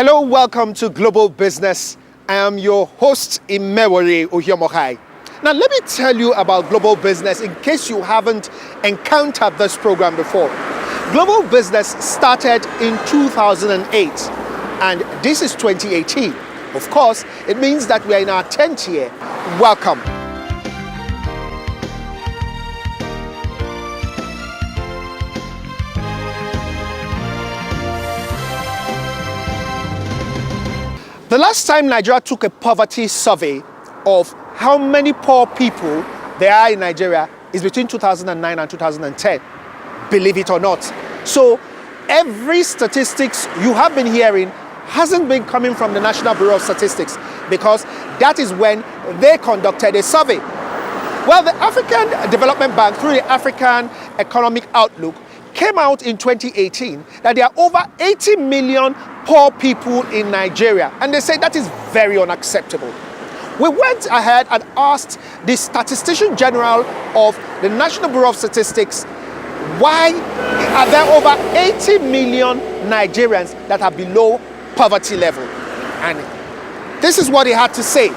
Hello, welcome to Global Business. I am your host, Imewore Ohiomohai. Now, let me tell you about Global Business in case you haven't encountered this program before. Global Business started in 2008, and this is 2018. Of course, it means that we are in our 10th year. Welcome. The last time Nigeria took a poverty survey of how many poor people there are in Nigeria is between 2009 and 2010, believe it or not. So every statistics you have been hearing hasn't been coming from the National Bureau of Statistics, because that is when they conducted a survey. Well, the African Development Bank, through the African Economic Outlook, came out in 2018 that there are over 80 million poor people in Nigeria, and they say that is very unacceptable. We went ahead and asked the statistician general of the National Bureau of Statistics, why are there over 80 million Nigerians that are below poverty level? And this is what he had to say.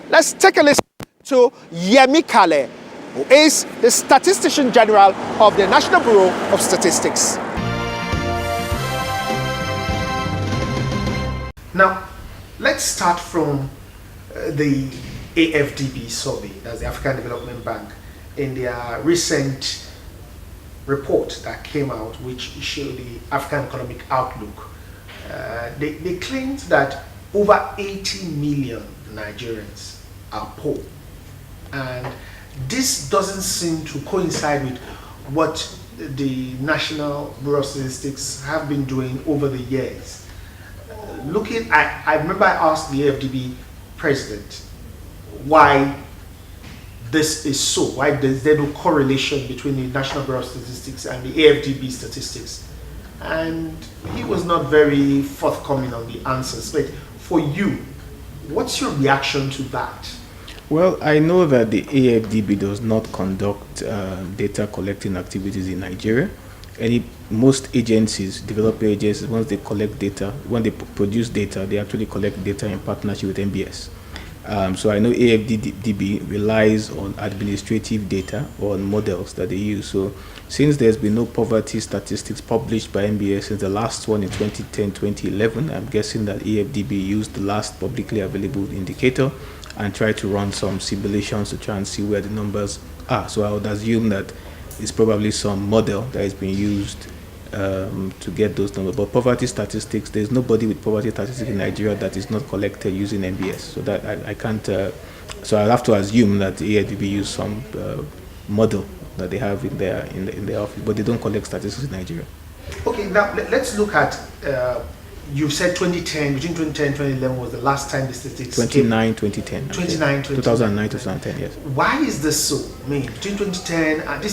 Let's take a listen to Yemi Kale, who is the statistician general of the National Bureau of Statistics. Now, let's start from the AFDB survey, that's the African Development Bank, in their recent report that came out, which showed the African Economic Outlook. They claimed that over 80 million Nigerians are poor, and this doesn't seem to coincide with what the National Bureau of Statistics have been doing over the years. I remember I asked the AFDB president why this is so, why is there no correlation between the National Bureau of Statistics and the AFDB statistics, and he was not very forthcoming on the answers. But for you, what's your reaction to that? Well, I know that the AFDB does not conduct data collecting activities in Nigeria. Most agencies, developer agencies, once they collect data, when they produce data, they actually collect data in partnership with MBS. So I know AFDB relies on administrative data or on models that they use. So since there's been no poverty statistics published by MBS since the last one in 2010-2011, I'm guessing that AFDB used the last publicly available indicator and try to run some simulations to try and see where the numbers are. So I would assume that it's probably some model that is being used to get those numbers. But poverty statistics, there's nobody with poverty statistics in Nigeria that is not collected using MBS. So that I can't. So I'll have to assume that the AFDB use some model that they have in their office, but they don't collect statistics in Nigeria. Okay, now let's look at. You said 2010, between 2010 and 2011 was the last time the statistics 2009, 2010. 2009, 2009, 2010, yes. Why is this so? I mean, between 2010 and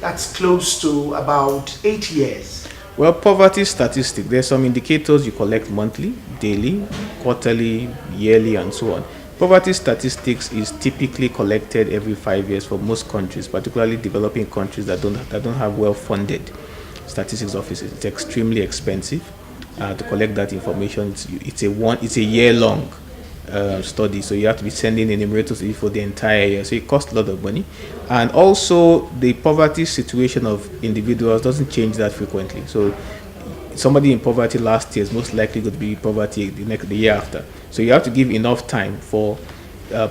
that's close to about 8 years. Well, poverty statistics, there's some indicators you collect monthly, daily, quarterly, yearly, and so on. Poverty statistics is typically collected every 5 years for most countries, particularly developing countries that don't have well-funded statistics offices. It's extremely expensive. To collect that information, it's a year-long study, so you have to be sending enumerators for the entire year. So it costs a lot of money, and also the poverty situation of individuals doesn't change that frequently. So somebody in poverty last year is most likely going to be in poverty the year after. So you have to give enough time for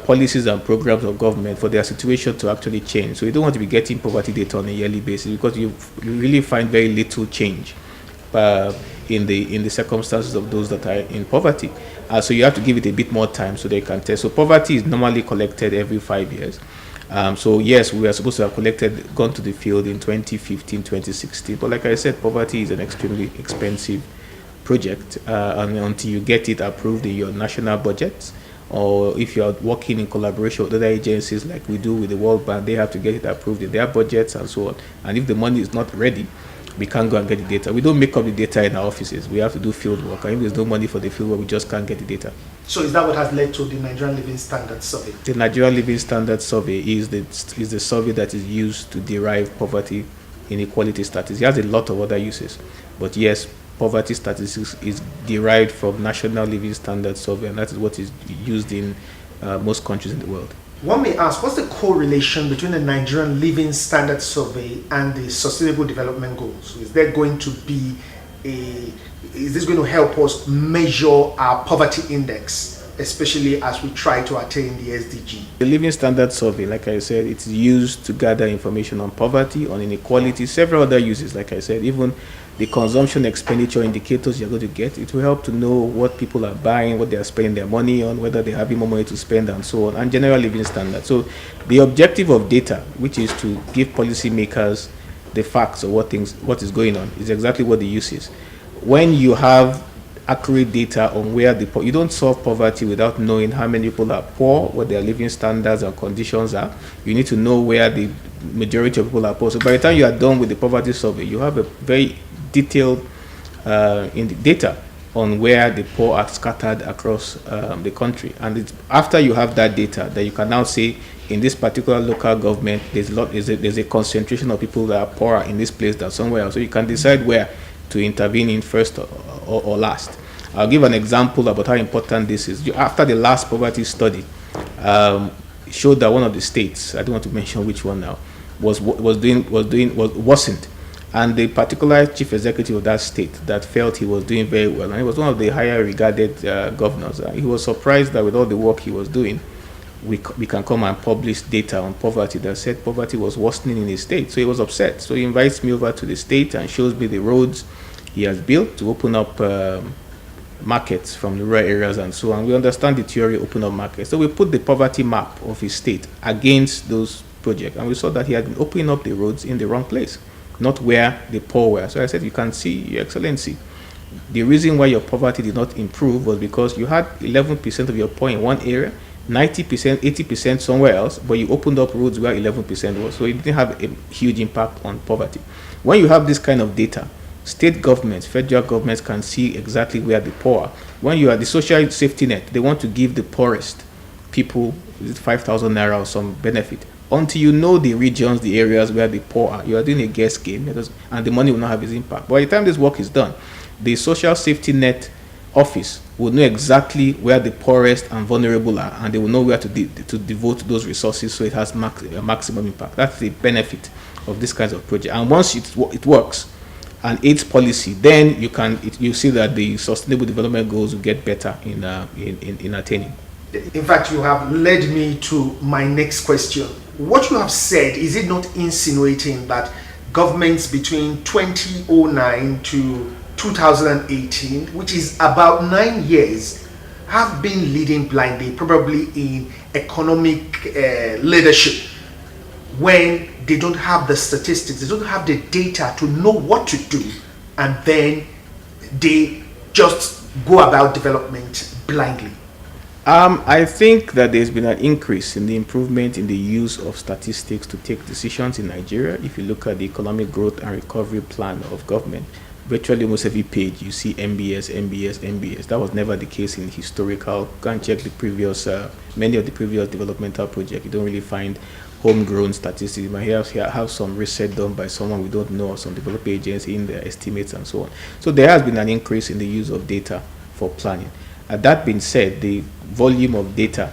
policies and programs of government for their situation to actually change. So you don't want to be getting poverty data on a yearly basis, because you really find very little change in the circumstances of those that are in poverty. So you have to give it a bit more time so they can test. So poverty is normally collected every 5 years. So yes, we are supposed to have gone to the field in 2015, 2016. But like I said, poverty is an extremely expensive project, and until you get it approved in your national budget, or if you are working in collaboration with other agencies like we do with the World Bank, they have to get it approved in their budgets and so on. And if the money is not ready, we can't go and get the data. We don't make up the data in our offices. We have to do field work. And if there's no money for the field work, we just can't get the data. So is that what has led to the Nigerian Living Standards Survey? The Nigerian Living Standards Survey is the survey that is used to derive poverty inequality statistics. It has a lot of other uses. But yes, poverty statistics is derived from National Living Standard Survey, and that is what is used in most countries in the world. One may ask, what's the correlation between the Nigerian Living Standard Survey and the Sustainable Development Goals? Is this going to help us measure our poverty index, especially as we try to attain the SDG? The Living Standard Survey, like I said, it's used to gather information on poverty, on inequality, several other uses. Like I said, even the consumption expenditure indicators you're going to get, it will help to know what people are buying, what they are spending their money on, whether they're having more money to spend, and so on, and general living standards. So the objective of data, which is to give policymakers the facts of what is going on, is exactly what the use is. When you have accurate data on where you don't solve poverty without knowing how many people are poor, what their living standards and conditions are. You need to know where the majority of people are poor. So by the time you are done with the poverty survey, you have a very detailed in the data on where the poor are scattered across the country. And it's after you have that data that you can now say, in this particular local government, there's a concentration of people that are poorer in this place than somewhere else. So you can decide where to intervene in first or last. I'll give an example about how important this is. After the last poverty study showed that one of the states, I don't want to mention which one now, was worsened. And the particular chief executive of that state that felt he was doing very well, and he was one of the higher regarded governors, he was surprised that with all the work he was doing, we can come and publish data on poverty that said poverty was worsening in his state. So he was upset. So he invites me over to the state and shows me the roads he has built to open up markets from the rural areas and so on. We understand the theory, open up markets. So we put the poverty map of his state against those projects, and we saw that he had been opening up the roads in the wrong place, not where the poor were. So I said, you can see, Your Excellency, the reason why your poverty did not improve was because you had 11% of your poor in one area, 90%, 80% somewhere else, but you opened up roads where 11% was. So it didn't have a huge impact on poverty. When you have this kind of data, state governments, federal governments can see exactly where the poor are. When you are the social safety net, they want to give the poorest people 5,000 naira or some benefit. Until you know the regions, the areas where the poor are, you are doing a guess game, and the money will not have its impact. By the time this work is done, the social safety net office will know exactly where the poorest and vulnerable are, and they will know where to devote those resources so it has a maximum impact. That's the benefit of this kind of project. And once it works and aids policy, then you see that the sustainable development goals will get better in attaining. In fact, you have led me to my next question. What you have said, is it not insinuating that governments between 2009 to 2018, which is about 9 years, have been leading blindly, probably in economic leadership, when they don't have the statistics, they don't have the data to know what to do, and then they just go about development blindly? I think that there's been an increase in the improvement in the use of statistics to take decisions in Nigeria. If you look at the Economic Growth and Recovery Plan of government, virtually almost every page you see MBS, MBS, MBS. That was never the case in historical. Go and check the previous, many of the previous developmental projects. You don't really find homegrown statistics. You might have some research done by someone we don't know, or some development agency in their estimates and so on. So there has been an increase in the use of data for planning. That being said, the volume of data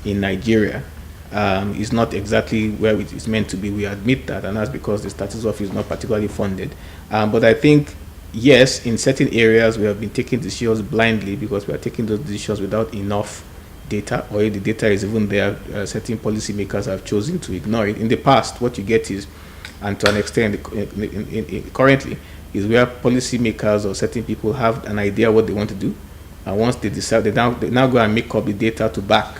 in Nigeria is not exactly where it is meant to be. We admit that, and that's because the Statistics Office is not particularly funded. But I think, yes, in certain areas we have been taking decisions blindly because we are taking those decisions without enough data, or if the data is even there, certain policymakers have chosen to ignore it. In the past, what you get is, and to an extent currently, is where policymakers or certain people have an idea what they want to do, and once they decide, they now go and make up the data to back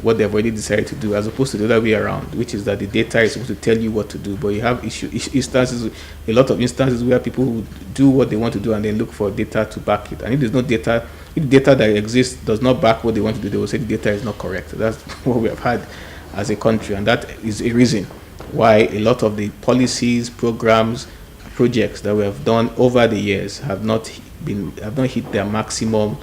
what they've already decided to do, as opposed to the other way around, which is that the data is supposed to tell you what to do, but you have instances, a lot of instances where people will do what they want to do and then look for data to back it. And if there's no data, if the data that exists does not back what they want to do, they will say the data is not correct. That's what we have had as a country, and that is a reason why a lot of the policies, programs, projects that we have done over the years have not hit their maximum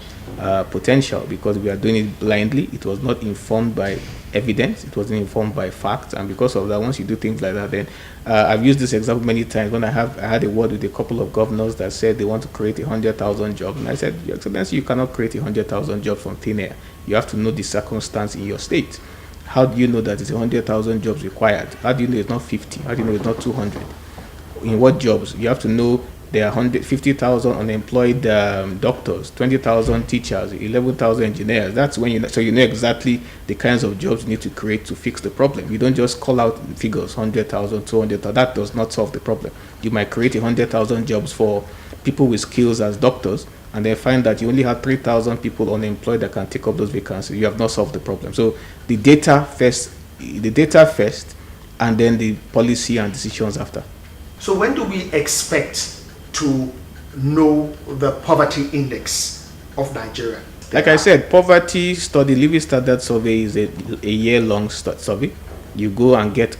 potential, because we are doing it blindly. It was not informed by evidence, it wasn't informed by facts, and because of that, once you do things like that, then I've used this example many times when I had a word with a couple of governors that said they want to create 100,000 jobs, and I said, Your Excellency, you cannot create 100,000 jobs from thin air. You have to know the circumstance in your state. How do you know that it's 100,000 jobs required? How do you know it's not 50? How do you know it's not 200? In what jobs? You have to know there are 150,000 unemployed doctors, 20,000 teachers, 11,000 engineers. That's when you know exactly the kinds of jobs you need to create to fix the problem. You don't just call out figures, 100,000, 200,000. That does not solve the problem. You might create 100,000 jobs for people with skills as doctors, and then find that you only have 3,000 people unemployed that can take up those vacancies. You have not solved the problem. So the data first, and then the policy and decisions after. So when do we expect to know the poverty index of Nigeria? Like I said, poverty study, living standard survey is a year-long survey. You go and get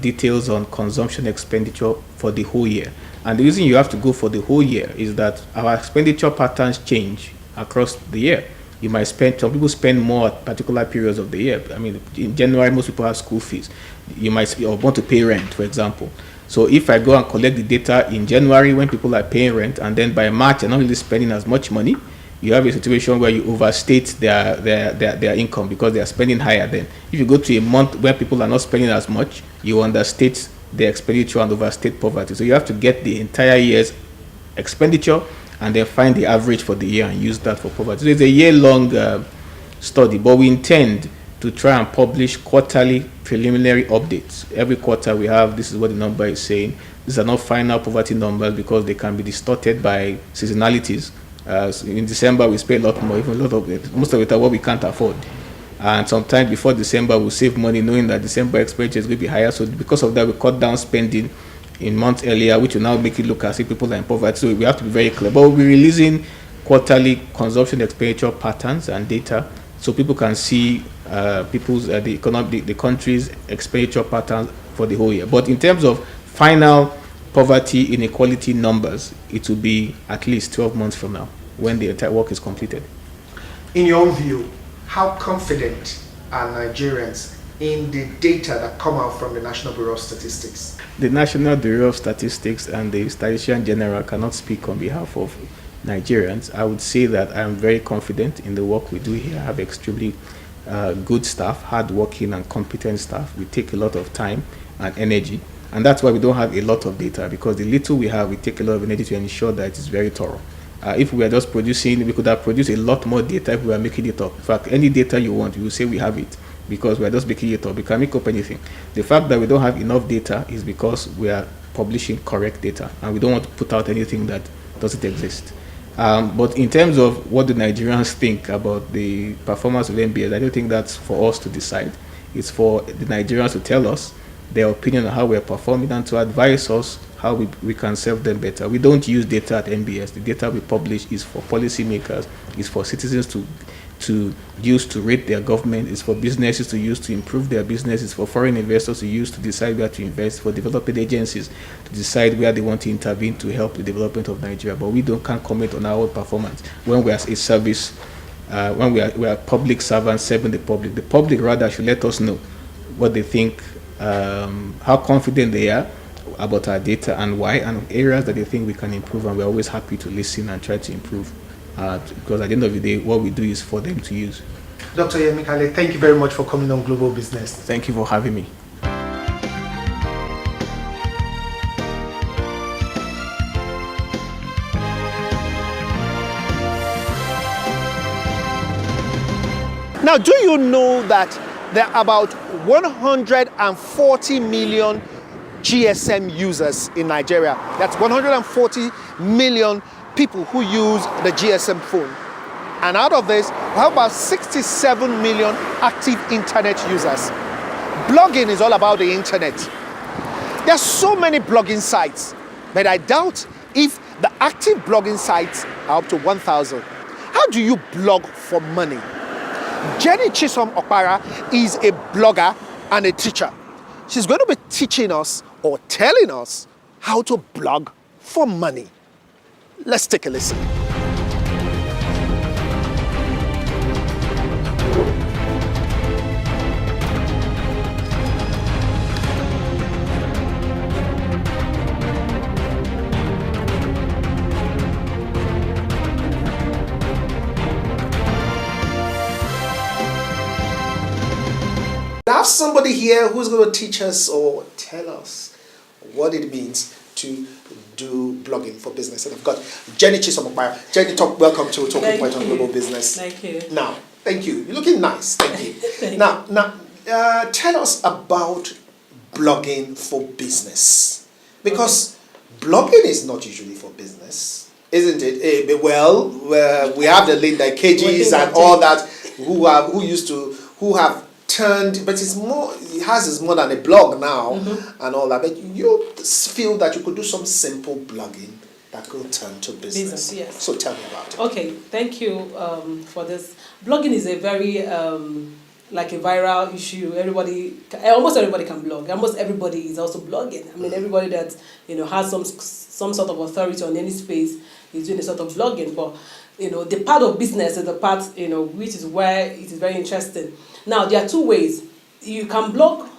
details on consumption expenditure for the whole year. And the reason you have to go for the whole year is that our expenditure patterns change across the year. You might spend, some people spend more at particular periods of the year. I mean, in January, most people have school fees. You might want to pay rent, for example. So if I go and collect the data in January when people are paying rent, and then by March they're not really spending as much money, you have a situation where you overstate their income because they are spending higher. Then if you go to a month where people are not spending as much, you understate their expenditure and overstate poverty. So you have to get the entire year's expenditure and then find the average for the year and use that for poverty. So it's a year-long study, but we intend to try and publish quarterly preliminary updates. Every quarter we have, this is what the number is saying. These are not final poverty numbers because they can be distorted by seasonalities. In December we spend a lot more, even a lot of it, most of it are what we can't afford. And sometime before December we'll save money knowing that December expenditure is going to be higher. So because of that we cut down spending in months earlier, which will now make it look as if people are in poverty. So we have to be very clear. But we'll be releasing quarterly consumption expenditure patterns and data so people can see the country's expenditure patterns for the whole year. But in terms of final poverty inequality numbers, it will be at least 12 months from now when the entire work is completed. In your view, how confident are Nigerians in the data that come out from the National Bureau of Statistics? The National Bureau of Statistics and the Statistician General cannot speak on behalf of Nigerians. I would say that I'm very confident in the work we do here. I have extremely good staff, hardworking and competent staff. We take a lot of time and energy, and that's why we don't have a lot of data, because the little we have, we take a lot of energy to ensure that it is very thorough. If we were just producing, we could have produced a lot more data if we were making it up. In fact, any data you want, you will say we have it, because we are just making it up. We can make up anything. The fact that we don't have enough data is because we are publishing correct data, and we don't want to put out anything that doesn't exist. But in terms of what the Nigerians think about the performance of NBS, I don't think that's for us to decide. It's for the Nigerians to tell us their opinion on how we're performing and to advise us how we can serve them better. We don't use data at NBS. The data we publish is for policymakers, is for citizens to use to rate their government, is for businesses to use to improve their businesses, for foreign investors to use to decide where to invest, for development agencies to decide where they want to intervene to help the development of Nigeria. But we can't comment on our own performance when we are a service, when we are public servants serving the public. The public rather should let us know what they think, how confident they are about our data and why, and areas that they think we can improve, and we're always happy to listen and try to improve. Because at the end of the day, what we do is for them to use. Dr. Yemi Kale, thank you very much for coming on Global Business. Thank you for having me. Now, do you know that there are about 140 million GSM users in Nigeria? That's 140 million people who use the GSM phone. And out of this, we have about 67 million active internet users. Blogging is all about the internet. There are so many blogging sites, but I doubt if the active blogging sites are up to 1,000. How do you blog for money? Jenny Chisom Okpara is a blogger and a teacher. She's going to be teaching us or telling us how to blog for money. Let's take a listen. have somebody here who's going to teach us or tell us what it means to do blogging for business. And I've got Jenny Chisom Okpara. Jenny, welcome to Talking Point on Global Business. Thank you. Now, thank you. You're looking nice. Thank you. Now, tell us about blogging for business, because blogging is not usually for business, isn't it? Well, we have the Linda KGs and all that who have turned, but it's more than a blog now and all that. But you feel that you could do some simple blogging that could turn to business. Yes. So tell me about it. Okay, thank you for this. Blogging is a very like a viral issue. Almost everybody can blog. Almost everybody is also blogging. I mean, everybody that has some sort of authority on any space is doing a sort of blogging. But the part of business is the part which is where it is very interesting. Now there are two ways you can blog.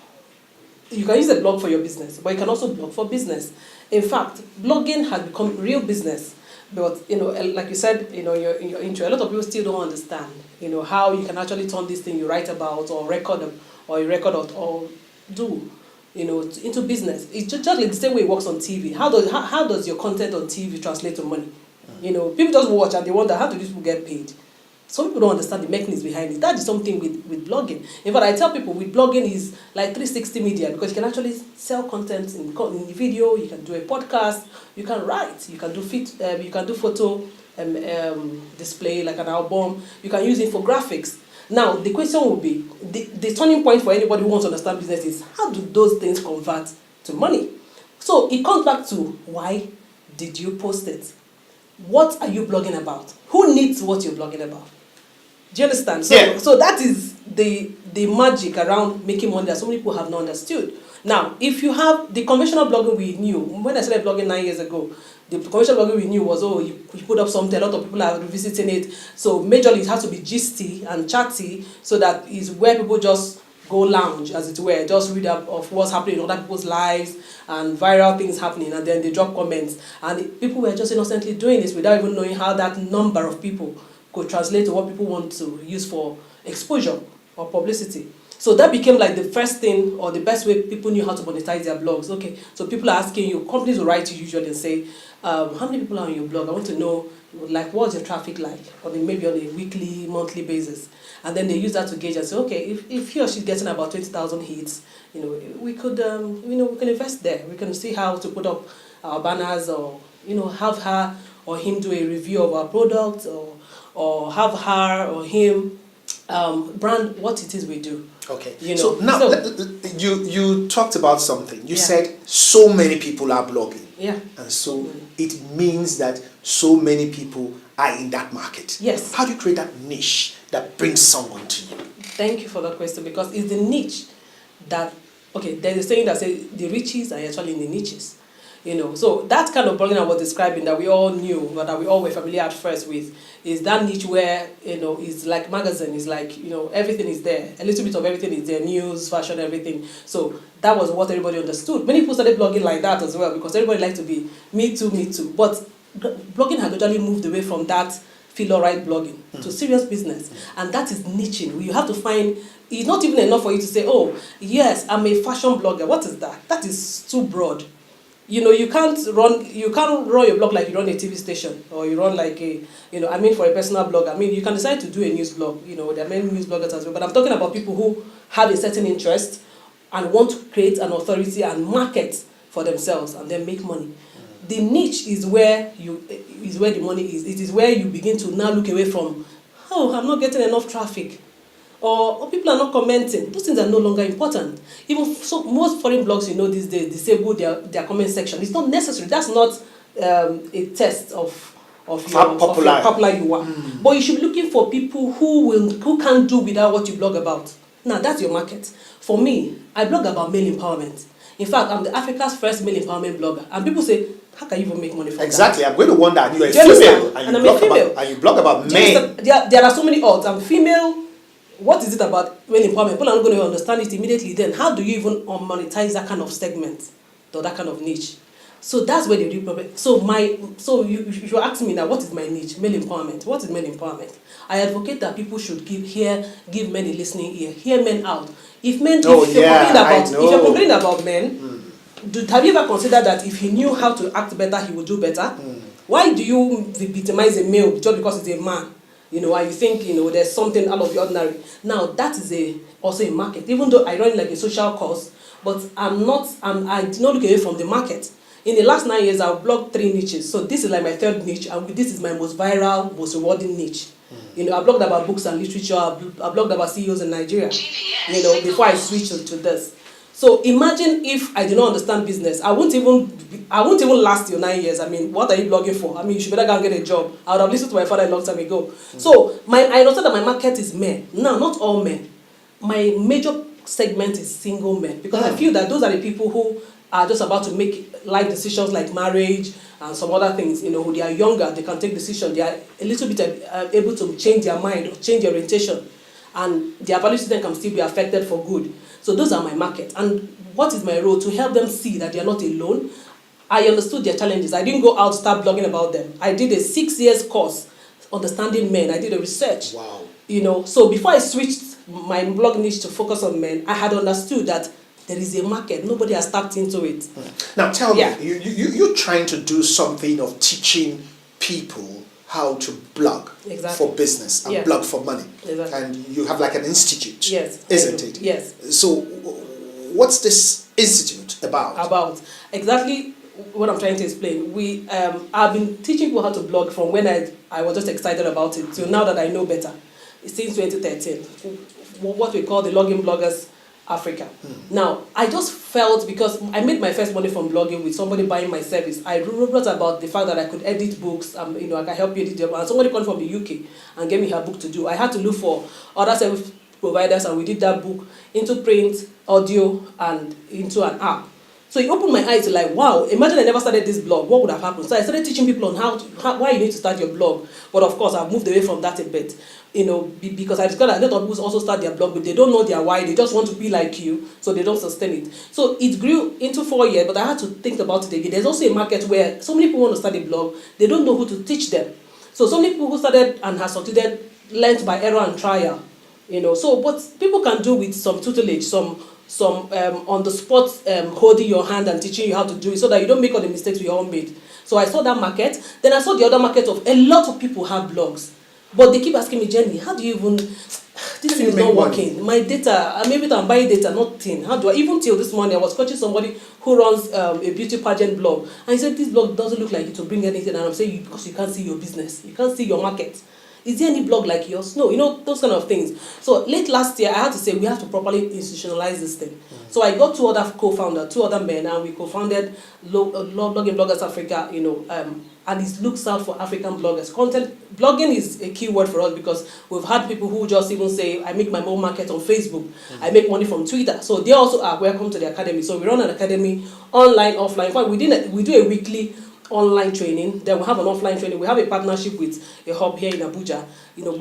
You can use a blog for your business, but you can also blog for business. In fact, blogging has become real business. But like you said, in your intro, a lot of people still don't understand, how you can actually turn this thing you write about or record or do, into business. It's just like the same way it works on TV. How does your content on TV translate to money? People just watch and they wonder, how do these people get paid? Some people don't understand the mechanisms behind it. That is something with blogging. In fact, I tell people with blogging is like 360 media, because you can actually sell content in video. You can do a podcast. You can write. You can do photo display like an album. You can use infographics. Now the question will be the turning point for anybody who wants to understand business is, how do those things convert to money? So it comes back to, why did you post it? What are you blogging about? Who needs what you're blogging about? Do you understand? So that is the magic around making money that so many people have not understood. Now, if you have the conventional blogging we knew, when I started blogging 9 years ago, the conventional blogging we knew was, you put up something, a lot of people are revisiting it. So majorly it has to be gisty and chatty, so that is where people just go lounge, as it were, just read up of what's happening in other people's lives and viral things happening, and then they drop comments. And people were just innocently doing this without even knowing how that number of people could translate to what people want to use for exposure or publicity. So that became like the first thing, or the best way people knew how to monetize their blogs. Okay, so people are asking you, companies will write you usually and say, how many people are on your blog? I want to know, like, what's your traffic like, or maybe on a weekly, monthly basis. And then they use that to gauge and say, okay, if he or she's getting about 20,000 hits, we could, we can invest there. We can see how to put up our banners, or, have her or him do a review of our product, or have her or him brand what it is we do. Okay. So now you talked about something. You said so many people are blogging. Yeah. And so it means that so many people are in that market. Yes. How do you create that niche that brings someone to you? Thank you for that question, because it's the niche that, there's a saying that says the riches are actually in the niches. So that kind of blogging I was describing, that we all knew, but that we all were familiar at first with, is that niche where, it's like magazine, it's like, everything is there. A little bit of everything is there, news, fashion, everything. So that was what everybody understood. Many people started blogging like that as well, because everybody likes to be me too, me too. But blogging had actually moved away from that feel-alright blogging to serious business. And that is niching. You have to find, it's not even enough for you to say, oh, yes, I'm a fashion blogger. What is that? That is too broad. You can't run your blog like you run a TV station, or you run like for a personal blog. You can decide to do a news blog. There are many news bloggers as well. But I'm talking about people who have a certain interest and want to create an authority and market for themselves and then make money. The niche is where the money is. It is where you begin to now look away from, I'm not getting enough traffic, or people are not commenting. Those things are no longer important. Even so, most foreign blogs, these days, disable their comment section. It's not necessary. That's not a test of how popular you are. But you should be looking for people who can do without what you blog about. Now that's your market. For me, I blog about male empowerment. In fact, I'm the Africa's first male empowerment blogger. And people say, how can you even make money from that? Exactly. I'm going to wonder, you're a female, and you blog about men. There are so many odds. I'm female. What is it about male empowerment? People are not going to understand it immediately. Then how do you even monetize that kind of segment or that kind of niche? So that's where the real problem. So you ask me now, what is my niche? Male empowerment. What is male empowerment? I advocate that people should give men a listening ear, hear men out. If men, if you're complaining about men, have you ever considered that if he knew how to act better, he would do better? Why do you victimize a male just because he's a man? And you think, there's something out of the ordinary. Now, that is also a market. Even though I run it like a social cause, but I did not look away from the market. In the last 9 years, I've blogged 3 niches. So this is like my 3rd niche, and this is my most viral, most rewarding niche. I blogged about books and literature. I blogged about CEOs in Nigeria. Before I switched to this. So imagine if I did not understand business, I won't even last your 9 years. I mean, what are you blogging for? I mean, you should better go and get a job. I would have listened to my father a long time ago. So I understand that my market is men. Now, not all men. My major segment is single men, because I feel that those are the people who are just about to make life decisions like marriage and some other things. They are younger, they can take decisions, they are a little bit able to change their mind or change their orientation, and their value system can still be affected for good. So those are my market. And what is my role? To help them see that they are not alone. I understood their challenges. I didn't go out and start blogging about them. I did a 6 years course, understanding men. I did a research. Wow. So before I switched my blog niche to focus on men, I had understood that there is a market. Nobody has tapped into it. Now tell me, you're trying to do something of teaching people how to blog for business and blog for money. Exactly. And you have like an institute, yes, isn't it? Yes. So what's this institute about? Exactly what I'm trying to explain. I've been teaching people how to blog from when I was just excited about it till now that I know better. Since 2013, what we call the Login Bloggers Africa. Now, I just felt, because I made my first money from blogging with somebody buying my service. I wrote about the fact that I could edit books, I can help you edit them. And somebody called from the UK and gave me her book to do. I had to look for other service providers, and we did that book into print, audio, and into an app. So it opened my eyes to like, wow, imagine I never started this blog, what would have happened? So I started teaching people on why you need to start your blog. But of course, I've moved away from that a bit, because I discovered that a lot of people also start their blog, but they don't know their why, they just want to be like you, so they don't sustain it. So it grew into 4 years, but I had to think about it again. There's also a market where so many people want to start a blog, they don't know who to teach them. So many people who started and have succeeded learned by error and trial. So what people can do with some tutelage, some on the spot holding your hand and teaching you how to do it, so that you don't make all the mistakes we all made. So I saw that market. Then I saw the other market of a lot of people have blogs, but they keep asking me, Jenny, how do you even, this thing is not working. My data, I'm able to buy data, nothing. How do I, even till this morning, I was coaching somebody who runs a beauty pageant blog, and he said, this blog doesn't look like it will bring anything. And I'm saying, because you can't see your business, you can't see your market. Is there any blog like yours? No, those kind of things. So late last year, I had to say we have to properly institutionalize this thing. So I got 2 other co-founders, 2 other men, and we co-founded Blogging Bloggers Africa, and it looks out for African bloggers. Blogging is a key word for us, because we've had people who just even say, I make my own market on Facebook, I make money from Twitter. So they also are welcome to the academy. So we run an academy, online, offline. In fact, we do a weekly online training, then we have an offline training. We have a partnership with a hub here in Abuja,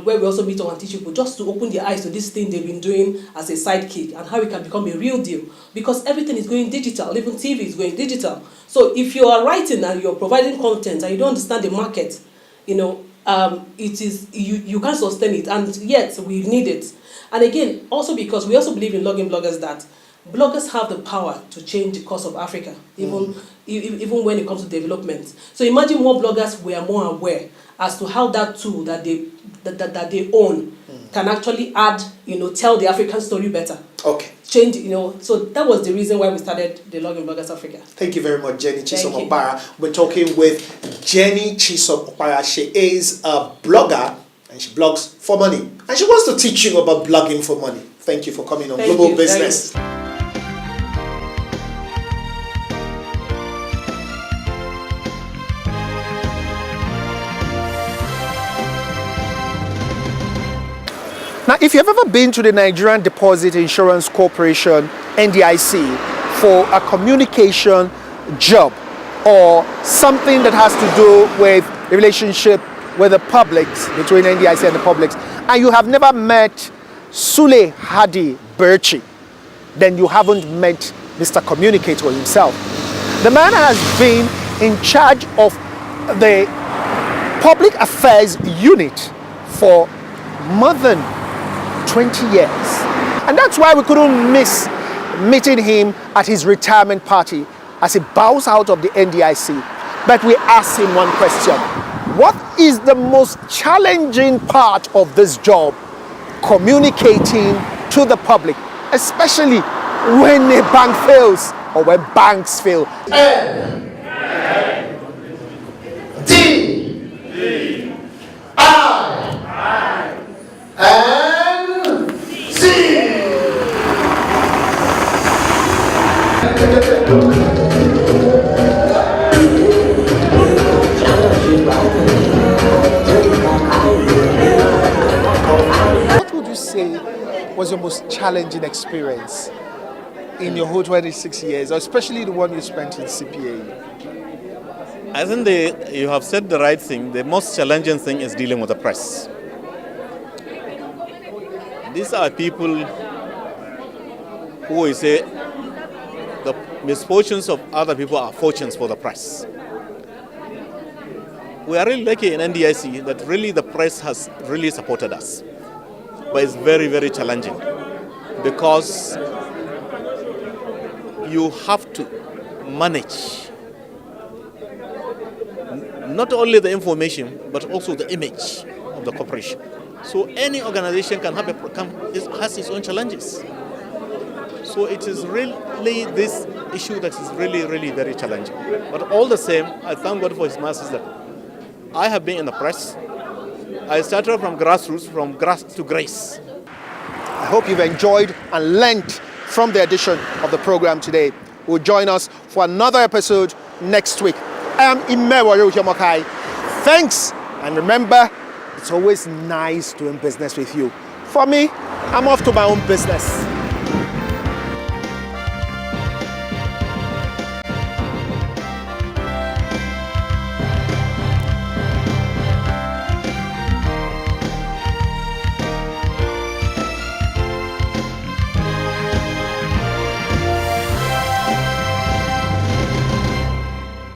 where we also meet and teach people just to open their eyes to this thing they've been doing as a sidekick, and how it can become a real deal, because everything is going digital, even TV is going digital. So if you are writing and you're providing content and you don't understand the market, it is you can't sustain it, and yet we need it. And again, also because we also believe in logging bloggers, that bloggers have the power to change the course of Africa, even when it comes to development. So imagine more bloggers were more aware as to how that tool that they own can actually add, tell the African story better. Okay. Change, so that was the reason why we started the Logging Bloggers Africa. Thank you very much, Jenny Chisom Okpara. We're talking with Jenny Chisom Okpara. She is a blogger, and she blogs for money. And she wants to teach you about blogging for money. Thank you for coming on Global Business. Now, if you've ever been to the Nigerian Deposit Insurance Corporation, NDIC, for a communication job or something that has to do with the relationship with the public, between NDIC and the public, and you have never met Sule Hadi Birchi, then you haven't met Mr. Communicator himself. The man has been in charge of the public affairs unit for more than 20 years. And that's why we couldn't miss meeting him at his retirement party as he bows out of the NDIC. But we asked him one question. What is the most challenging part of this job? Communicating to the public, especially when a bank fails or when banks fail. What would you say was your most challenging experience in your whole 26 years, especially the one you spent in CPA? I think you have said the right thing. The most challenging thing is dealing with the press. These are people who will say the misfortunes of other people are fortunes for the press. We are really lucky in NDIC that really the press has really supported us. But it's very, very challenging because you have to manage not only the information but also the image of the corporation. So any organization has its own challenges. So it is really this issue that is really, really very challenging. But all the same, I thank God for His mercies that I have been in the press. I started from grassroots, from grass to grace. I hope you've enjoyed and learnt from the edition of the program today. Will join us for another episode next week. I am Yemi Kale. Thanks, and remember, it's always nice doing business with you. For me, I'm off to my own business.